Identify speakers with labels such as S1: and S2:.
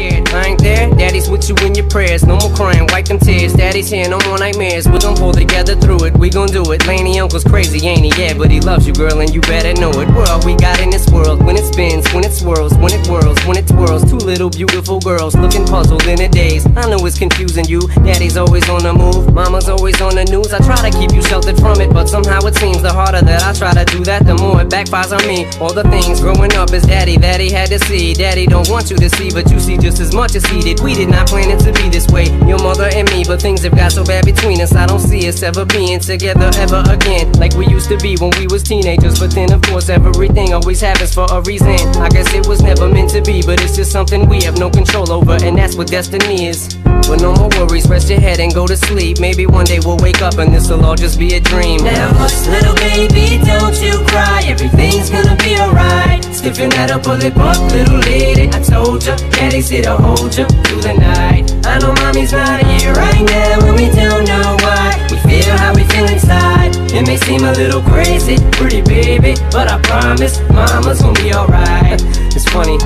S1: scared. I ain't there, daddy's with you in your prayers. No more crying, wipe them tears. Daddy's here, no more nightmares. We gon' pull together through it, we gon' do it. Laney uncle's crazy, ain't he? Yeah, but he loves you, girl, and you better know it. We're all we got in this world. When it spins, when it swirls, when it whirls, when it twirls. Two little beautiful girls looking puzzled in a daze. I know it's confusing you. Daddy's always on the move, mama's always on the news. I try to keep you sheltered from it, but somehow it seems the harder that I try to do that, the more it backfires on me. All the things growing up as daddy that he had to see. Daddy don't want you to see, but you see just as much as he did. We did not plan it to be this way, your mother and me, but things have got so bad between us. I don't see us ever being together ever again, like we used to be when we was teenagers. But then of course everything always happens for a reason. I guess it was never meant to be, but it's just something we have no control over, and that's what destiny is. But no more worries, rest your head and go to sleep. Maybe one day we'll wake up and this'll all just be a dream.
S2: Now hush, little baby, don't you cry. Everything's gonna be alright. Stiffen that up, pull it up, little lady. I told ya, daddy's here to hold ya through the night. I know mommy's not here right now, and we don't know why. We feel how we feel inside. It may seem a little crazy, pretty baby, but I promise mama's gonna be alright.
S1: It's funny,